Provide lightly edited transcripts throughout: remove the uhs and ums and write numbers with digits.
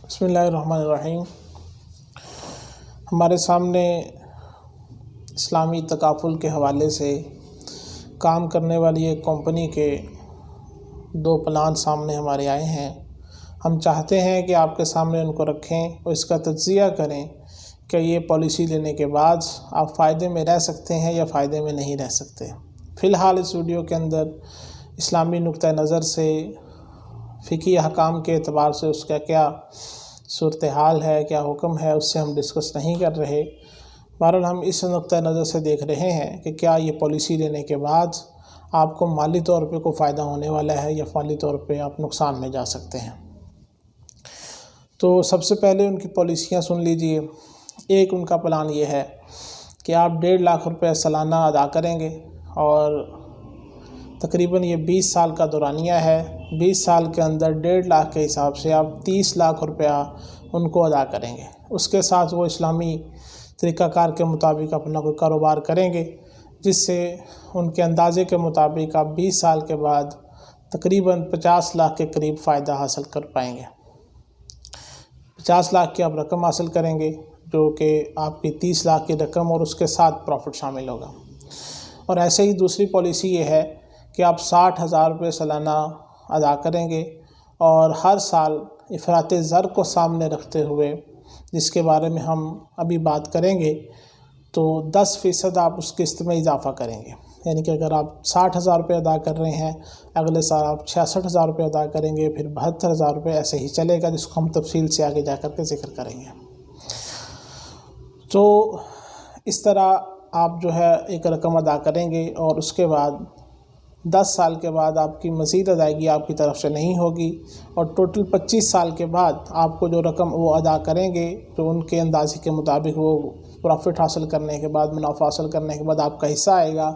بسم اللہ الرحمن الرحیم۔ ہمارے سامنے اسلامی تکافل کے حوالے سے کام کرنے والی ایک کمپنی کے 2 پلان سامنے ہمارے آئے ہیں۔ ہم چاہتے ہیں کہ آپ کے سامنے ان کو رکھیں اور اس کا تجزیہ کریں کہ یہ پالیسی لینے کے بعد آپ فائدے میں رہ سکتے ہیں یا فائدے میں نہیں رہ سکتے۔ فی الحال اس ویڈیو کے اندر اسلامی نقطہ نظر سے، فقہی احکام کے اعتبار سے اس کا کیا صورتحال ہے، کیا حکم ہے، اس سے ہم ڈسکس نہیں کر رہے۔ بہرحال ہم اس نقطہ نظر سے دیکھ رہے ہیں کہ کیا یہ پالیسی لینے کے بعد آپ کو مالی طور پہ کوئی فائدہ ہونے والا ہے یا مالی طور پہ آپ نقصان میں جا سکتے ہیں۔ تو سب سے پہلے ان کی پالیسیاں سن لیجئے۔ ایک ان کا پلان یہ ہے کہ آپ 1.5 لاکھ روپے سالانہ ادا کریں گے اور تقریباً یہ 20 سال کا دورانیہ ہے۔ 20 سال کے اندر 1.5 لاکھ کے حساب سے آپ 30 لاکھ روپیہ ان کو ادا کریں گے۔ اس کے ساتھ وہ اسلامی طریقہ کار کے مطابق اپنا کوئی کاروبار کریں گے، جس سے ان کے اندازے کے مطابق آپ 20 سال کے بعد تقریباً 50 لاکھ کے قریب فائدہ حاصل کر پائیں گے۔ 50 لاکھ کی آپ رقم حاصل کریں گے، جو کہ آپ کی 30 لاکھ کی رقم اور اس کے ساتھ پروفٹ شامل ہوگا۔ اور ایسے ہی دوسری پالیسی یہ ہے کہ آپ 60,000 روپے سالانہ ادا کریں گے اور ہر سال افراط زر کو سامنے رکھتے ہوئے، جس کے بارے میں ہم ابھی بات کریں گے، تو 10% آپ اس قسط میں اضافہ کریں گے۔ یعنی کہ اگر آپ 60,000 روپے ادا کر رہے ہیں، اگلے سال آپ 66,000 روپے ادا کریں گے، پھر 72,000 روپے، ایسے ہی چلے گا، جس کو ہم تفصیل سے آگے جا کر کے ذکر کریں گے۔ تو اس طرح آپ جو ہے ایک رقم ادا کریں گے اور اس کے بعد 10 سال کے بعد آپ کی مزید ادائیگی آپ کی طرف سے نہیں ہوگی، اور ٹوٹل 25 سال کے بعد آپ کو جو رقم وہ ادا کریں گے، جو ان کے اندازے کے مطابق وہ پروفٹ حاصل کرنے کے بعد، منافع حاصل کرنے کے بعد آپ کا حصہ آئے گا،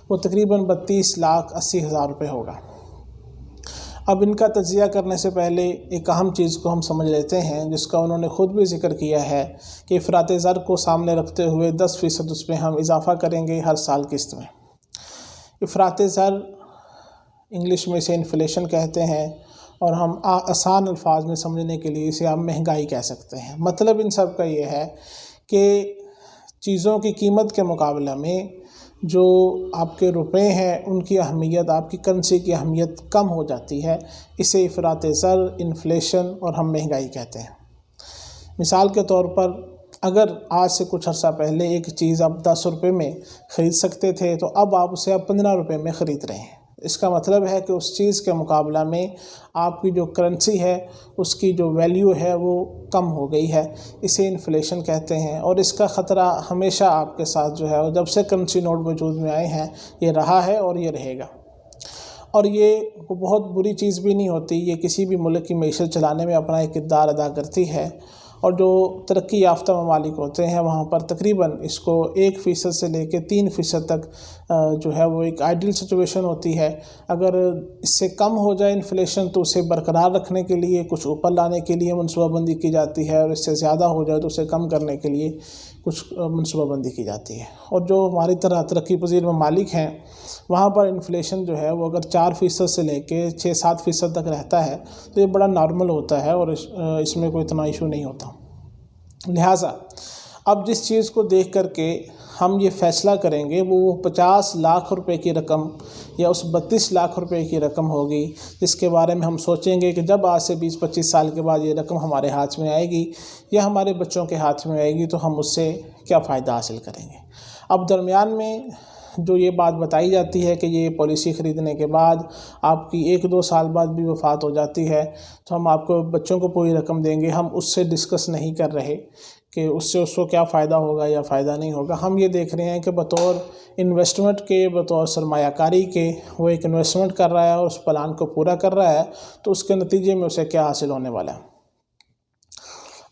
وہ تقریباً 32,80,000 روپے ہوگا۔ اب ان کا تجزیہ کرنے سے پہلے ایک اہم چیز کو ہم سمجھ لیتے ہیں، جس کا انہوں نے خود بھی ذکر کیا ہے کہ افراط زر کو سامنے رکھتے ہوئے 10% اس میں ہم اضافہ کریں گے ہر سال قسط میں۔ افراط زر انگلش میں اسے انفلیشن کہتے ہیں، اور ہم آسان الفاظ میں سمجھنے کے لیے اسے آپ مہنگائی کہہ سکتے ہیں۔ مطلب ان سب کا یہ ہے کہ چیزوں کی قیمت کے مقابلہ میں جو آپ کے روپے ہیں، ان کی اہمیت، آپ کی کرنسی کی اہمیت کم ہو جاتی ہے۔ اسے افراط زر، انفلیشن اور ہم مہنگائی کہتے ہیں۔ مثال کے طور پر اگر آج سے کچھ عرصہ پہلے ایک چیز آپ 10 روپے میں خرید سکتے تھے، تو اب آپ اسے 15 روپے میں خرید رہے ہیں۔ اس کا مطلب ہے کہ اس چیز کے مقابلہ میں آپ کی جو کرنسی ہے، اس کی جو ویلیو ہے وہ کم ہو گئی ہے۔ اسے انفلیشن کہتے ہیں، اور اس کا خطرہ ہمیشہ آپ کے ساتھ جو ہے، جب سے کرنسی نوٹ وجود میں آئے ہیں، یہ رہا ہے اور یہ رہے گا۔ اور یہ بہت بری چیز بھی نہیں ہوتی، یہ کسی بھی ملک کی معیشت چلانے میں اپنا ایک کردار ادا کرتی ہے، اور جو ترقی یافتہ ممالک ہوتے ہیں وہاں پر تقریباً اس کو 1% سے لے کے 3% تک جو ہے وہ ایک آئیڈیل سچویشن ہوتی ہے۔ اگر اس سے کم ہو جائے انفلیشن تو اسے برقرار رکھنے کے لیے کچھ اوپر لانے کے لیے منصوبہ بندی کی جاتی ہے، اور اس سے زیادہ ہو جائے تو اسے کم کرنے کے لیے کچھ منصوبہ بندی کی جاتی ہے۔ اور جو ہماری طرح ترقی پذیر ممالک ہیں، وہاں پر انفلیشن جو ہے وہ اگر 4% سے لے کے 6-7% تک رہتا ہے تو یہ بڑا نارمل ہوتا ہے، اور اس میں کوئی اتنا ایشو نہیں ہوتا۔ لہٰذا اب جس چیز کو دیکھ کر کے ہم یہ فیصلہ کریں گے، وہ 50 لاکھ روپے کی رقم یا اس 32 لاکھ روپے کی رقم ہوگی، جس کے بارے میں ہم سوچیں گے کہ جب آج سے 20-25 سال کے بعد یہ رقم ہمارے ہاتھ میں آئے گی یا ہمارے بچوں کے ہاتھ میں آئے گی، تو ہم اس سے کیا فائدہ حاصل کریں گے۔ اب درمیان میں جو یہ بات بتائی جاتی ہے کہ یہ پالیسی خریدنے کے بعد آپ کی 1-2 سال بعد بھی وفات ہو جاتی ہے، تو ہم آپ کو بچوں کو پوری رقم دیں گے، ہم اس سے ڈسکس نہیں کر رہے کہ اس سے اس کو کیا فائدہ ہوگا یا فائدہ نہیں ہوگا۔ ہم یہ دیکھ رہے ہیں کہ بطور انویسٹمنٹ کے، بطور سرمایہ کاری کے، وہ ایک انویسٹمنٹ کر رہا ہے اور اس پلان کو پورا کر رہا ہے، تو اس کے نتیجے میں اسے کیا حاصل ہونے والا ہے۔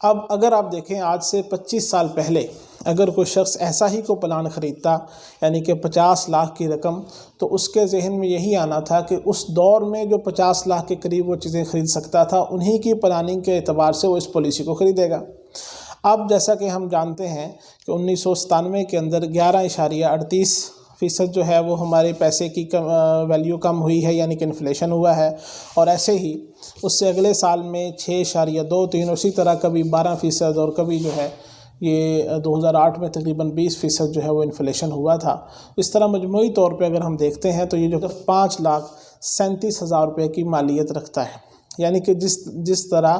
اب اگر آپ دیکھیں آج سے 25 سال پہلے اگر کوئی شخص ایسا ہی کو پلان خریدتا، یعنی کہ 50 لاکھ کی رقم، تو اس کے ذہن میں یہی آنا تھا کہ اس دور میں جو 50 لاکھ کے قریب وہ چیزیں خرید سکتا تھا، انہی کی پلاننگ کے اعتبار سے وہ اس پالیسی کو خریدے گا۔ اب جیسا کہ ہم جانتے ہیں کہ 1997 کے اندر 11.38 فیصد جو ہے وہ ہمارے پیسے کی ویلیو کم ہوئی ہے، یعنی کہ انفلیشن ہوا ہے، اور ایسے ہی اس سے اگلے سال میں 6.23، اسی طرح کبھی 12% اور کبھی جو ہے یہ 2008 میں تقریباً 20% جو ہے وہ انفلیشن ہوا تھا۔ اس طرح مجموعی طور پہ اگر ہم دیکھتے ہیں تو یہ جو 5,37,000 روپے کی مالیت رکھتا ہے، یعنی کہ جس طرح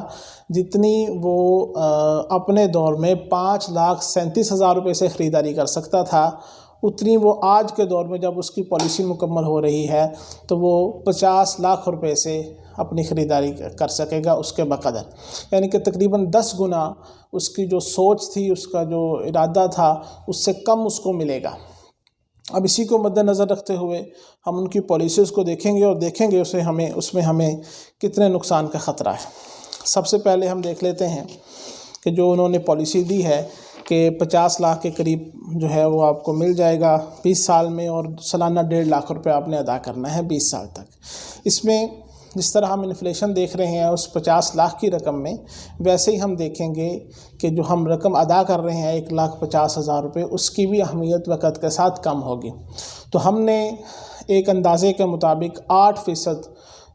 جتنی وہ اپنے دور میں 5,37,000 روپے سے خریداری کر سکتا تھا، اتنی وہ آج کے دور میں جب اس کی پالیسی مکمل ہو رہی ہے تو وہ 50 لاکھ روپے سے اپنی خریداری کر سکے گا اس کے بقدر، یعنی کہ تقریباً 10 گنا اس کی جو سوچ تھی، اس کا جو ارادہ تھا، اس سے کم اس کو ملے گا۔ اب اسی کو مد نظر رکھتے ہوئے ہم ان کی پالیسیز کو دیکھیں گے اور دیکھیں گے اس میں ہمیں کتنے نقصان کا خطرہ ہے۔ سب سے پہلے ہم دیکھ لیتے ہیں کہ جو انہوں نے پالیسی دی ہے کہ 50 لاکھ کے قریب جو ہے وہ آپ کو مل جائے گا 20 سال میں، اور سالانہ 1.5 لاکھ روپے آپ نے ادا کرنا ہے 20 سال تک۔ اس میں جس طرح ہم انفلیشن دیکھ رہے ہیں اس 50 لاکھ کی رقم میں، ویسے ہی ہم دیکھیں گے کہ جو ہم رقم ادا کر رہے ہیں 1,50,000 روپے، اس کی بھی اہمیت وقت کے ساتھ کم ہوگی۔ تو ہم نے ایک اندازے کے مطابق 8%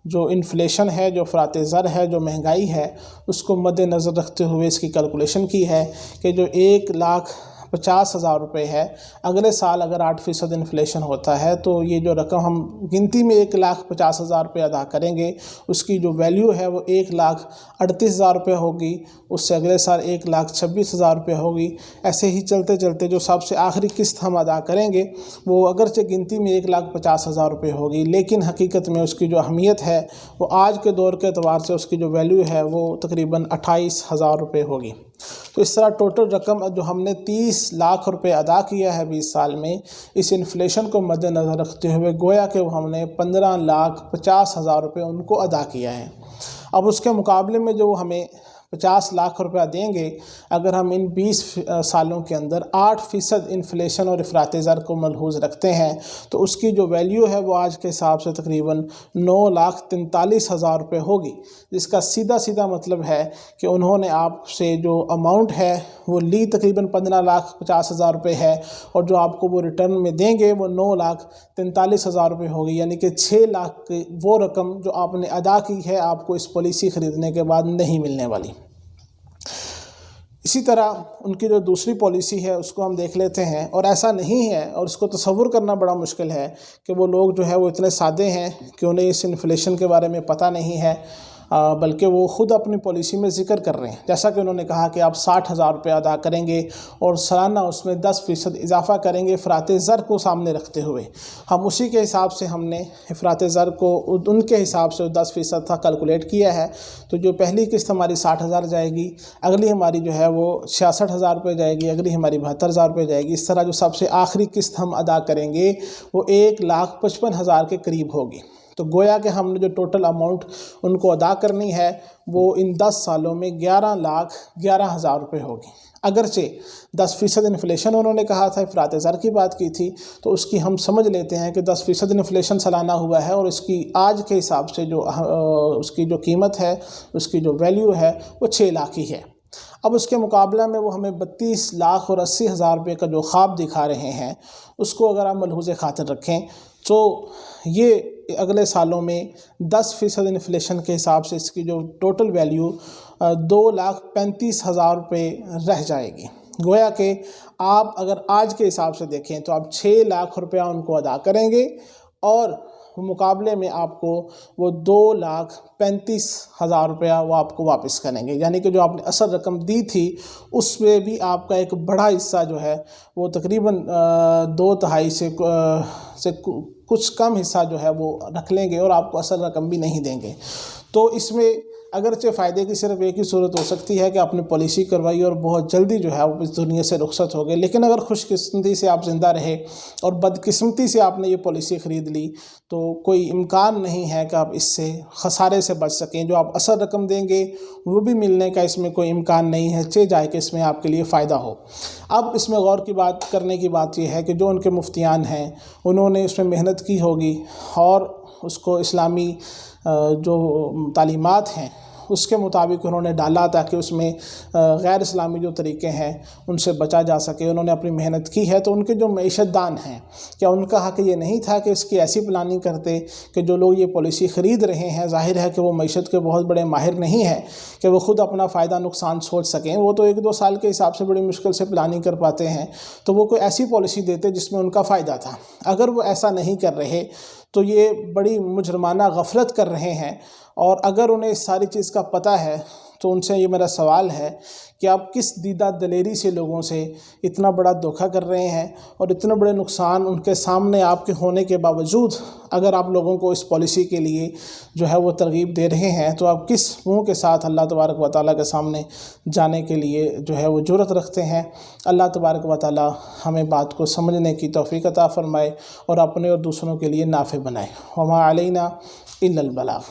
جو انفلیشن ہے، جو افراط زر ہے، جو مہنگائی ہے، اس کو مد نظر رکھتے ہوئے اس کی کیلکولیشن کی ہے کہ جو 1,50,000 روپے ہے، اگلے سال اگر 8% انفلیشن ہوتا ہے تو یہ جو رقم ہم گنتی میں 1,50,000 روپے ادا کریں گے، اس کی جو ویلیو ہے وہ 1,38,000 روپے ہوگی، اس سے اگلے سال 1,26,000 روپے ہوگی۔ ایسے ہی چلتے چلتے جو سب سے آخری قسط ہم ادا کریں گے وہ اگرچہ گنتی میں 1,50,000 روپے ہوگی، لیکن حقیقت میں اس کی جو اہمیت ہے وہ آج کے دور کے اعتبار سے اس کی جو ویلیو ہے وہ تقریباً 28,000 روپے ہوگی۔ تو اس طرح ٹوٹل رقم جو ہم نے 30 لاکھ روپے ادا کیا ہے 20 سال میں، اس انفلیشن کو مد نظر رکھتے ہوئے گویا کہ ہم نے 15,50,000 روپے ان کو ادا کیا ہے۔ اب اس کے مقابلے میں جو ہمیں 50 لاکھ روپیہ دیں گے، اگر ہم ان 20 سالوں کے اندر 8% انفلیشن اور افراط زر کو ملحوظ رکھتے ہیں تو اس کی جو ویلیو ہے وہ آج کے حساب سے تقریباً 9,43,000 روپے ہوگی، جس کا سیدھا مطلب ہے کہ انہوں نے آپ سے جو اماؤنٹ ہے وہ لی تقریباً 15,50,000 روپے ہے، اور جو آپ کو وہ ریٹرن میں دیں گے وہ 9,43,000 روپے ہوگی، یعنی کہ 6 لاکھ کی وہ رقم جو آپ نے ادا کی ہے آپ کو اس پالیسی خریدنے کے بعد نہیں ملنے والی۔ اسی طرح ان کی جو دوسری پالیسی ہے اس کو ہم دیکھ لیتے ہیں، اور ایسا نہیں ہے اور اس کو تصور کرنا بڑا مشکل ہے کہ وہ لوگ جو ہے وہ اتنے سادے ہیں کہ انہیں اس انفلیشن کے بارے میں پتہ نہیں ہے، بلکہ وہ خود اپنی پالیسی میں ذکر کر رہے ہیں، جیسا کہ انہوں نے کہا کہ آپ 60,000 روپے ادا کریں گے اور سالانہ اس میں 10% اضافہ کریں گے افراط زر کو سامنے رکھتے ہوئے۔ ہم اسی کے حساب سے ہم نے افراط زر کو ان کے حساب سے 10% تھا کیلکولیٹ کیا ہے، تو جو پہلی قسط ہماری 60,000 جائے گی، اگلی ہماری جو ہے وہ 66,000 روپے جائے گی، اگلی ہماری 72,000 روپے جائے گی۔ اس طرح جو سب سے آخری قسط ہم ادا کریں گے وہ 1,55,000 کے قریب ہوگی۔ تو گویا کہ ہم نے جو ٹوٹل اماؤنٹ ان کو ادا کرنی ہے وہ ان 10 سالوں میں 11,11,000 روپے ہوگی۔ اگرچہ 10% انفلیشن انہوں نے کہا تھا، افراط زر کی بات کی تھی، تو اس کی ہم سمجھ لیتے ہیں کہ 10% انفلیشن سالانہ ہوا ہے، اور اس کی آج کے حساب سے جو اس کی جو قیمت ہے، اس کی جو ویلیو ہے وہ 6 لاکھ ہی ہے۔ اب اس کے مقابلہ میں وہ ہمیں 32,80,000 روپے کا جو خواب دکھا رہے ہیں، اس کو اگر آپ ملحوظ خاطر رکھیں تو یہ اگلے سالوں میں 10% انفلیشن کے حساب سے اس کی جو ٹوٹل ویلیو 2,35,000 روپے رہ جائے گی۔ گویا کہ آپ اگر آج کے حساب سے دیکھیں تو آپ 6 لاکھ روپیہ ان کو ادا کریں گے، اور مقابلے میں آپ کو وہ 2,35,000 روپیہ وہ آپ کو واپس کریں گے، یعنی کہ جو آپ نے اصل رقم دی تھی اس میں بھی آپ کا ایک بڑا حصہ جو ہے وہ تقریباً 2/3 سے کچھ کم حصہ جو ہے وہ رکھ لیں گے، اور آپ کو اصل رقم بھی نہیں دیں گے۔ تو اس میں اگرچہ فائدے کی صرف ایک ہی صورت ہو سکتی ہے کہ آپ نے پالیسی کروائی اور بہت جلدی جو ہے وہ اس دنیا سے رخصت ہو گئے، لیکن اگر خوش قسمتی سے آپ زندہ رہے اور بدقسمتی سے آپ نے یہ پالیسی خرید لی تو کوئی امکان نہیں ہے کہ آپ اس سے خسارے سے بچ سکیں۔ جو آپ اصل رقم دیں گے وہ بھی ملنے کا اس میں کوئی امکان نہیں ہے، چہ جائے کہ اس میں آپ کے لیے فائدہ ہو۔ اب اس میں غور کی بات کرنے کی بات یہ ہے کہ جو ان کے مفتیان ہیں انہوں نے اس میں محنت کی ہوگی، اور اس کو اسلامی جو تعلیمات ہیں اس کے مطابق انہوں نے ڈالا تاکہ اس میں غیر اسلامی جو طریقے ہیں ان سے بچا جا سکے. انہوں نے اپنی محنت کی ہے. تو ان کے جو معیشت دان ہیں، کیا ان کا حق یہ نہیں تھا کہ اس کی ایسی پلاننگ کرتے کہ جو لوگ یہ پالیسی خرید رہے ہیں، ظاہر ہے کہ وہ معیشت کے بہت بڑے ماہر نہیں ہیں کہ وہ خود اپنا فائدہ نقصان سوچ سکیں. وہ تو 1-2 سال کے حساب سے بڑی مشکل سے پلاننگ کر پاتے ہیں. تو وہ کوئی ایسی پالیسی دیتے جس میں ان کا فائدہ تھا. اگر وہ ایسا نہیں کر رہے تو یہ بڑی مجرمانہ غفلت کر رہے ہیں. اور اگر انہیں اس ساری چیز کا پتہ ہے تو ان سے یہ میرا سوال ہے کہ آپ کس دیدہ دلیری سے لوگوں سے اتنا بڑا دھوکہ کر رہے ہیں، اور اتنے بڑے نقصان ان کے سامنے آپ کے ہونے کے باوجود اگر آپ لوگوں کو اس پالیسی کے لیے جو ہے وہ ترغیب دے رہے ہیں، تو آپ کس منہ کے ساتھ اللہ تبارک و تعالیٰ کے سامنے جانے کے لیے جو ہے وہ جرأت رکھتے ہیں. اللہ تبارک و تعالیٰ ہمیں بات کو سمجھنے کی توفیق عطا فرمائے اور اپنے اور دوسروں کے لیے نافع بنائے. وما علینا الا البلاغ.